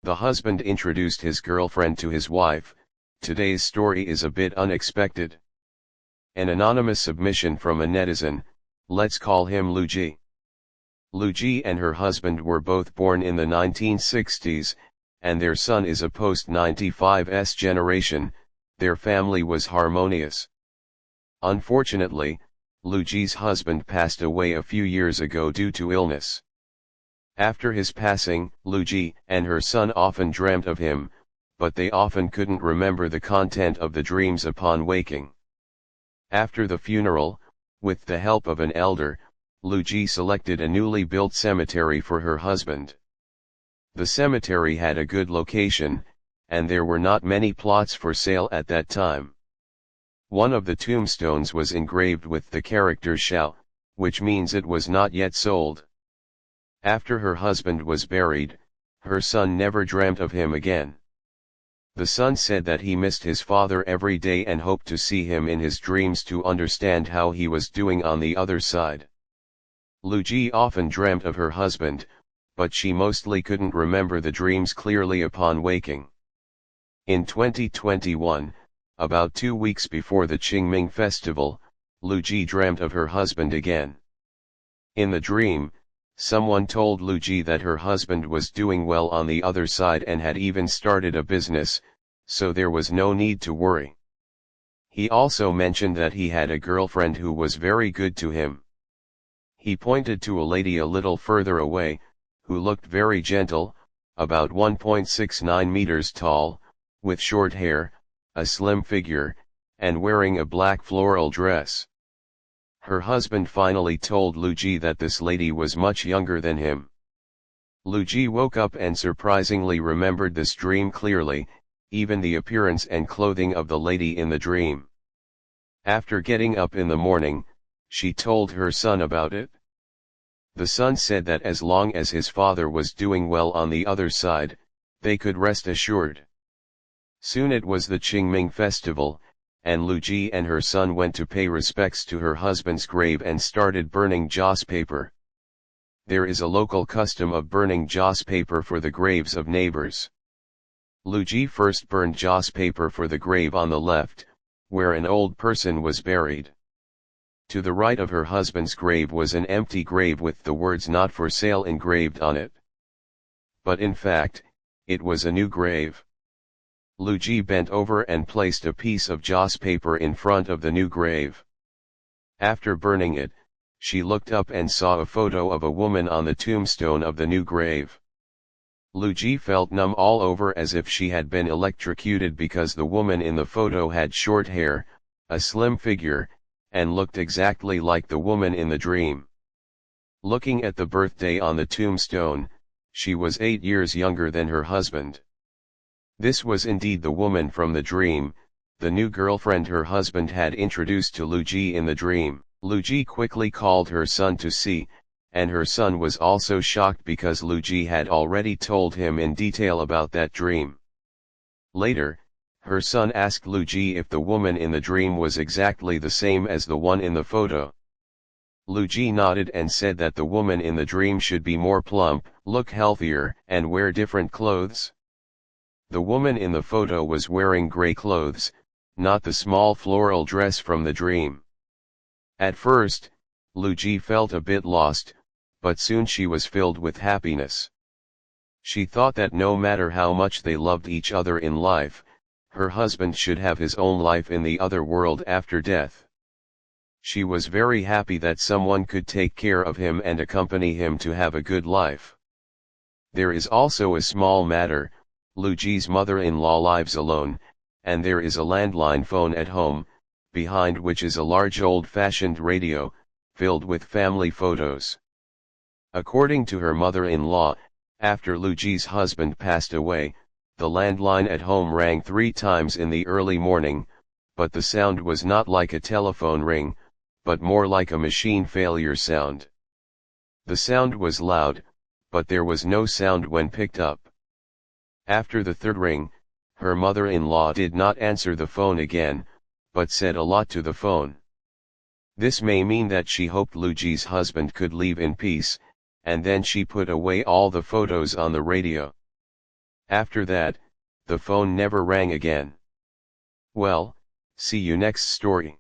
The husband introduced his girlfriend to his wife. Today's story is a bit unexpected. An anonymous submission from a netizen, let's call him Luigi. Luigi and her husband were both born in the 1960s, and their son is a post-95s generation. Their family was harmonious. Unfortunately, Luigi's husband passed away a few years ago due to illness. After his passing, Luigi and her son often dreamt of him, but they often couldn't remember the content of the dreams upon waking. After the funeral, with the help of an elder, Luigi selected a newly built cemetery for her husband. The cemetery had a good location, and there were not many plots for sale at that time. One of the tombstones was engraved with the character Shao, which means it was not yet sold. After her husband was buried, her son never dreamt of him again. The son said that he missed his father every day and hoped to see him in his dreams to understand how he was doing on the other side. Luigi often dreamt of her husband, but she mostly couldn't remember the dreams clearly upon waking. In 2021, about 2 weeks before the Qingming festival, Luigi dreamt of her husband again. In the dream, someone told Luigi that her husband was doing well on the other side and had even started a business, so there was no need to worry. He also mentioned that he had a girlfriend who was very good to him. He pointed to a lady a little further away, who looked very gentle, about 1.69 meters tall, with short hair, a slim figure, and wearing a black floral dress. Her husband finally told Luigi that this lady was much younger than him. Luigi woke up and surprisingly remembered this dream clearly, even the appearance and clothing of the lady in the dream. After getting up in the morning, she told her son about it. The son said that as long as his father was doing well on the other side, they could rest assured. Soon it was the Qingming festival, and Luigi and her son went to pay respects to her husband's grave and started burning joss paper. There is a local custom of burning joss paper for the graves of neighbors. Luigi first burned joss paper for the grave on the left, where an old person was buried. To the right of her husband's grave was an empty grave with the words "not for sale" engraved on it. But in fact, it was a new grave. Luigi bent over and placed a piece of joss paper in front of the new grave. After burning it, she looked up and saw a photo of a woman on the tombstone of the new grave. Luigi felt numb all over as if she had been electrocuted because the woman in the photo had short hair, a slim figure, and looked exactly like the woman in the dream. Looking at the birthday on the tombstone, she was 8 years younger than her husband. This was indeed the woman from the dream, the new girlfriend her husband had introduced to Luigi in the dream. Luigi quickly called her son to see, and her son was also shocked because Luigi had already told him in detail about that dream. Later, her son asked Luigi if the woman in the dream was exactly the same as the one in the photo. Luigi nodded and said that the woman in the dream should be more plump, look healthier, and wear different clothes. The woman in the photo was wearing gray clothes, not the small floral dress from the dream. At first, Luigi felt a bit lost, but soon she was filled with happiness. She thought that no matter how much they loved each other in life, her husband should have his own life in the other world after death. She was very happy that someone could take care of him and accompany him to have a good life. There is also a small matter. Luigi's mother-in-law lives alone, and there is a landline phone at home, behind which is a large old-fashioned radio, filled with family photos. According to her mother-in-law, after Luigi's husband passed away, the landline at home rang 3 times in the early morning, but the sound was not like a telephone ring, but more like a machine failure sound. The sound was loud, but there was no sound when picked up. After the 3rd ring, her mother-in-law did not answer the phone again, but said a lot to the phone. This may mean that she hoped Luigi's husband could leave in peace, and then she put away all the photos on the radio. After that, the phone never rang again. Well, see you next story.